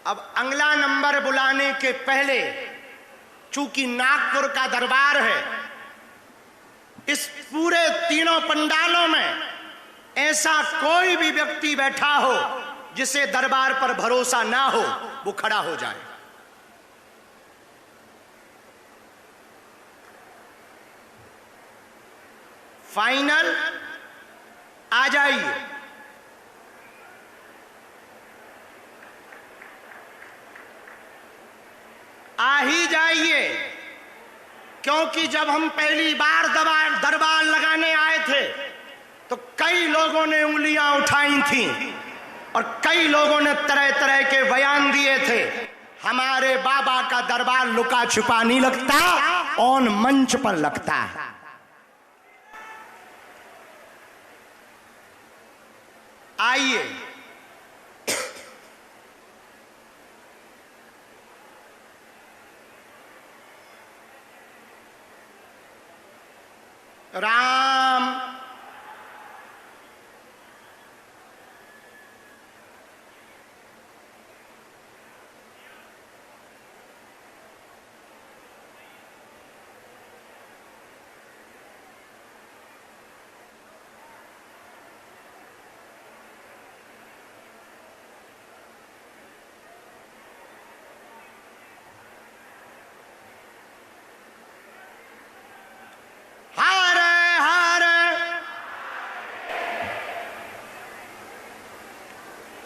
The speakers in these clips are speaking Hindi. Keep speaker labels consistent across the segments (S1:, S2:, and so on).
S1: अब अगला नंबर बुलाने के पहले, चूंकि नागपुर का दरबार है, इस पूरे तीनों पंडालों में ऐसा कोई भी व्यक्ति बैठा हो जिसे दरबार पर भरोसा ना हो, वो खड़ा हो जाए। फाइनल आ जाइए। आ ही जाइए, क्योंकि जब हम पहली बार दरबार लगाने आए थे तो कई लोगों ने उंगलियां उठाई थीं और कई लोगों ने तरह तरह के बयान दिए थे। हमारे बाबा का दरबार लुका छुपा नहीं लगता, ऑन मंच पर लगता है। आइए, राम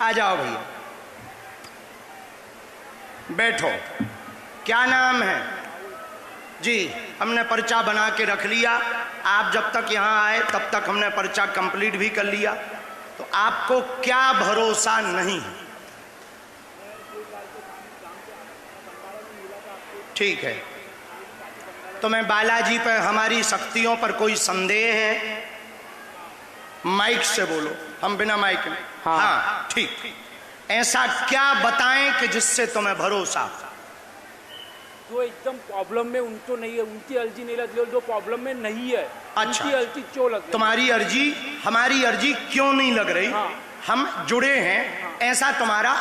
S1: आ जाओ भैया, बैठो। क्या नाम है जी? हमने पर्चा बना के रख लिया। आप जब तक यहाँ आए तब तक हमने पर्चा कंप्लीट भी कर लिया। तो आपको क्या भरोसा नहीं है? ठीक है, तो मैं बालाजी पर हमारी शक्तियों पर कोई संदेह है? माइक से बोलो, हम बिना माइक में। हाँ ठीक। ऐसा क्या बताएं कि जिससे तुम्हें भरोसा?
S2: जो एकदम प्रॉब्लम में उनको नहीं है, उनकी अर्जी नहीं लग रही, जो प्रॉब्लम में नहीं है।
S1: अच्छा,
S2: उनकी अर्जी क्यों लग रही?
S1: तुम्हारी अर्जी, हमारी अर्जी क्यों नहीं लग रही?
S2: हाँ।
S1: हम जुड़े हैं, ऐसा तुम्हारा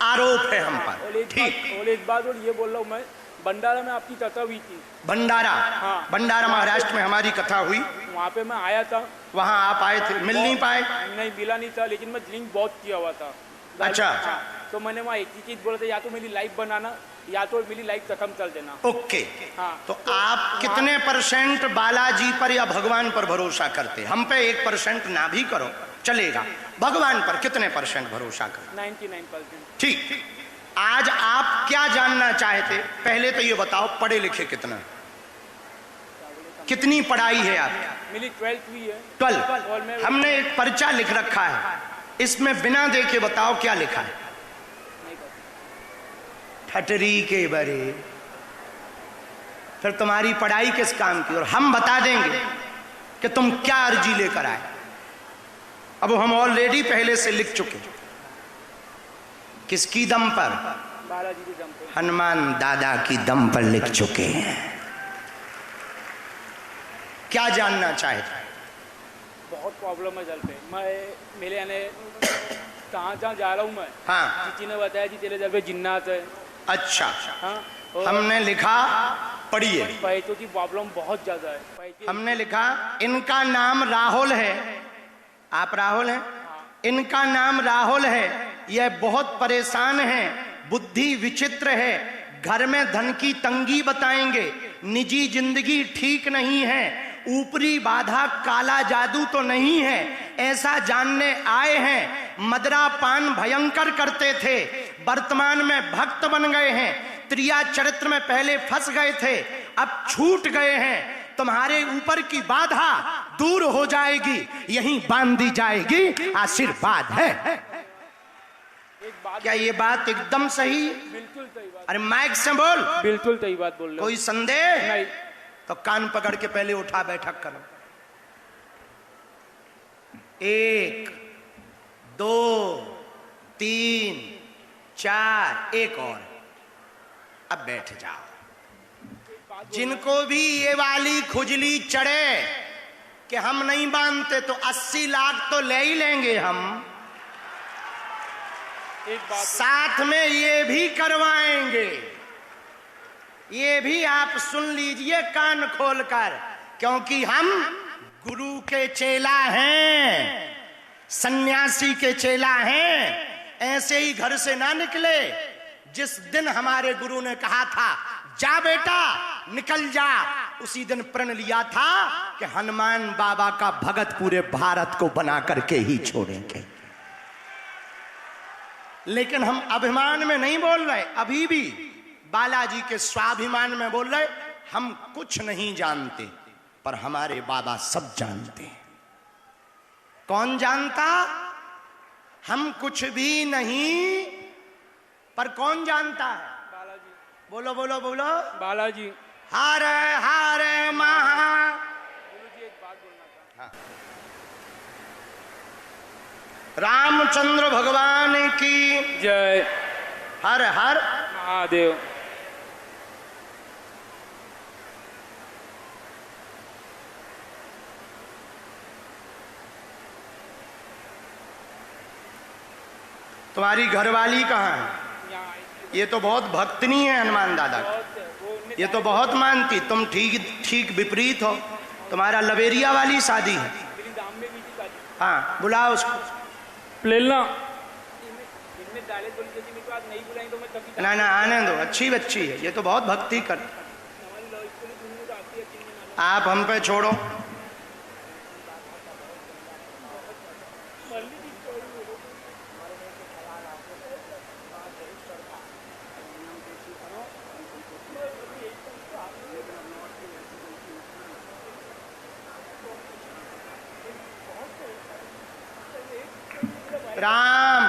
S1: आरोप है हम पर। ठीक।
S2: और एक बात और ये बोल रहा हूँ मैं, भंडारा में आपकी कथा हुई थी।
S1: भंडारा?
S2: हाँ।
S1: भंडारा महाराष्ट्र में हमारी कथा हुई,
S2: वहाँ पे मैं आया था।
S1: वहाँ आप आए थे, मिल नहीं पाए?
S2: नहीं, मिला नहीं था, लेकिन मैं ड्रिंक बहुत किया हुआ था।
S1: अच्छा।
S2: तो मैंने वहाँ एक ही चीज बोला था, या तो मेरी लाइफ बनाना या तो मेरी लाइफ खत्म कर देना।
S1: ओके।
S2: हाँ।
S1: तो आप कितने % बालाजी पर या भगवान पर भरोसा करते? हम पे 1% ना भी करो चलेगा, भगवान पर कितने % भरोसा करो?
S2: 99%।
S1: ठीक। आज आप क्या जानना चाहते? पहले तो ये बताओ, पढ़े लिखे कितना? कितनी पढ़ाई है आपकी?
S2: मेरी 12th हुई है।
S1: 12। हमने एक पर्चा लिख रखा है, इसमें बिना देखे बताओ क्या लिखा है? ठटरी के बरे। फिर तुम्हारी पढ़ाई किस काम की? और हम बता देंगे कि तुम क्या अर्जी लेकर आए। अब हम ऑलरेडी पहले से लिख चुके। किसकी दम पर?
S2: बालाजी की दम पर।
S1: हनुमान दादा की दम पर लिख चुके हैं। क्या जानना चाहते?
S2: बहुत प्रॉब्लम है जल पे। मैं मेरे यानी कहाँ जा रहा हूँ मैं।
S1: हाँ।
S2: किसी ने बताया कि तेरे जल पे जिन्नात है।
S1: अच्छा।
S2: हाँ।
S1: हमने लिखा, पढ़िए।
S2: पैसों की प्रॉब्लम बहुत ज्यादा है।
S1: हमने लिखा, इनका नाम राहुल है। आप राहुल हैं?
S2: हाँ।
S1: इनका नाम राहुल है, यह बहुत परेशान है, बुद्धि विचित्र है, घर में धन की तंगी बताएंगे, निजी जिंदगी ठीक नहीं है, ऊपरी बाधा काला जादू तो नहीं है, ऐसा जानने आए हैं। मदरा पान भयंकर करते थे, वर्तमान में भक्त बन गए हैं, त्रिया चरित्र में पहले फंस गए थे, अब छूट गए हैं। तुम्हारे ऊपर की बाधा दूर हो जाएगी, यहीं बांधी जाएगी, आशीर्वाद है। क्या ये बात एकदम सही?
S2: बिल्कुल सही बात।
S1: अरे माइक से बोल।
S2: बिल्कुल सही बात बोल रहे हो।
S1: कोई संदेह
S2: नहीं?
S1: तो कान पकड़ के पहले उठा बैठक करो। 1 2 3 4, एक और। अब बैठ जाओ। जिनको भी ये वाली खुजली चढ़े कि हम नहीं बांधते, तो 80 लाख तो ले ही लेंगे हम।
S2: एक बात
S1: साथ में ये भी करवाएंगे, ये भी आप सुन लीजिए कान खोलकर, क्योंकि हम गुरु के चेला हैं, सन्यासी के चेला हैं। ऐसे ही घर से ना निकले। जिस दिन हमारे गुरु ने कहा था जा बेटा निकल जा, उसी दिन प्रण लिया था कि हनुमान बाबा का भगत पूरे भारत को बना करके ही छोड़ेंगे। लेकिन हम अभिमान में नहीं बोल रहे, अभी भी बालाजी के स्वाभिमान में बोल रहे। हम कुछ नहीं जानते पर हमारे बाबा सब जानते हैं। कौन जानता? हम कुछ भी नहीं पर कौन जानता है?
S2: बालाजी।
S1: बोलो बोलो बोलो।
S2: बालाजी।
S1: हर हर महा।
S2: गुरुजी एक बात बोलना था।
S1: रामचंद्र भगवान की
S2: जय।
S1: हर हर
S2: महादेव।
S1: तुम्हारी घरवाली कहाँ है? ये तो बहुत भक्तनी है हनुमान दादा की, ये तो बहुत मानती। तुम ठीक ठीक विपरीत हो। तुम्हारा लवेरिया वाली शादी है। हाँ बुलाओ उसको।
S2: लेना
S1: ना ना आने दो, अच्छी बच्ची है, ये तो बहुत भक्ति कर। आप हम पे छोड़ो। राम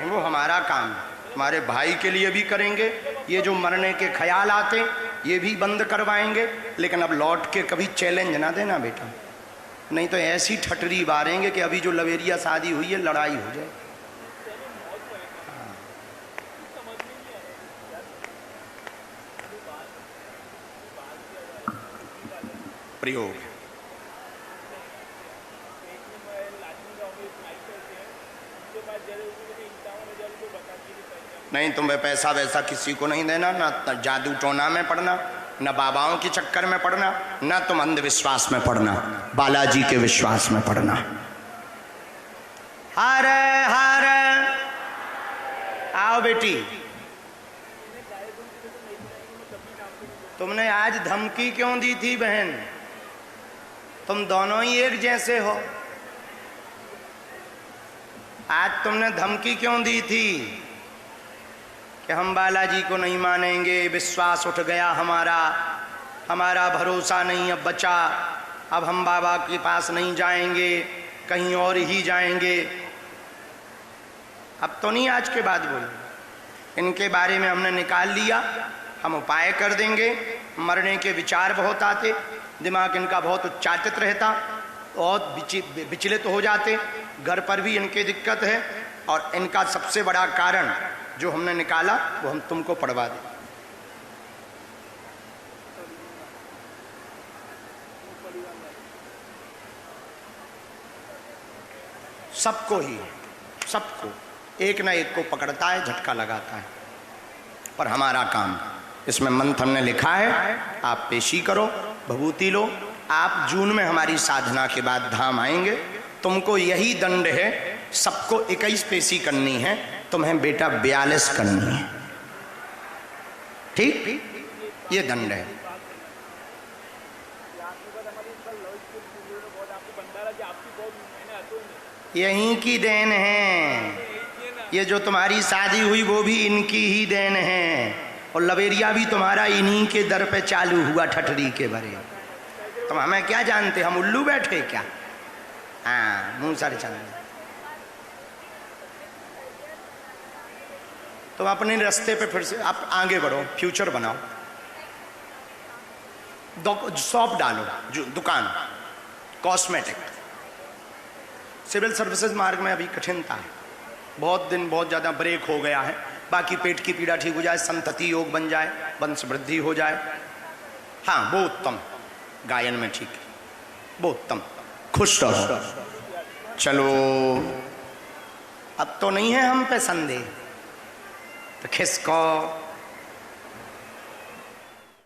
S1: वो हमारा काम है, तुम्हारे भाई के लिए भी करेंगे। ये जो मरने के ख्याल आते ये भी बंद करवाएंगे। लेकिन अब लौट के कभी चैलेंज ना देना बेटा, नहीं तो ऐसी ठटरी बारेंगे कि अभी जो लवेरिया शादी हुई है लड़ाई हो जाए। प्रयोग नहीं, तुम्हें पैसा वैसा किसी को नहीं देना, ना जादू टोना में पढ़ना, न बाबाओं के चक्कर में पढ़ना, न तुम अंधविश्वास में पढ़ना, बालाजी के विश्वास में पढ़ना। हर हर आओ बेटी। तुमने आज धमकी क्यों दी थी बहन? तुम दोनों ही एक जैसे हो। आज तुमने धमकी क्यों दी थी कि हम बालाजी को नहीं मानेंगे, विश्वास उठ गया हमारा, हमारा भरोसा नहीं अब बचा, अब हम बाबा के पास नहीं जाएंगे, कहीं और ही जाएंगे। अब तो नहीं आज के बाद बोले, इनके बारे में हमने निकाल लिया, हम उपाय कर देंगे। मरने के विचार बहुत आते, दिमाग इनका बहुत उच्चाटित रहता, बहुत विचलित हो जाते, घर पर भी इनकी दिक्कत है। और इनका सबसे बड़ा कारण जो हमने निकाला वो हम तुमको पढ़वा दें। सबको ही, सबको एक ना एक को पकड़ता है, झटका लगाता है। पर हमारा काम इसमें मंत्र हमने लिखा है, आप पेशी करो, भभूति लो। आप जून में हमारी साधना के बाद धाम आएंगे। तुमको यही दंड है, सबको 21 पेशी करनी है, तुम्हें बेटा 42 करनी है। ठीक, ये दंड है। यहीं की देन है। ये जो तुम्हारी शादी हुई वो भी इनकी ही देन है, और लवेरिया भी तुम्हारा इन्हीं के दर पे चालू हुआ ठठरी के भरे। तुम हमें क्या जानते, हम उल्लू बैठे क्या? हाँ मुंह सर चल। तुम अपने रास्ते पे फिर से आप आगे बढ़ो, फ्यूचर बनाओ, शॉप डालो, जो दुकान कॉस्मेटिक। सिविल सर्विसेज मार्ग में अभी कठिनता है, बहुत दिन बहुत ज़्यादा ब्रेक हो गया है। बाकी पेट की पीड़ा ठीक हो जाए, संतति योग बन जाए, वंश वृद्धि हो जाए, हाँ वो उत्तम। गायन में ठीक है, वो उत्तम। खुश रहो। चलो अब तो नहीं है हम पे संदेह, तो खिसको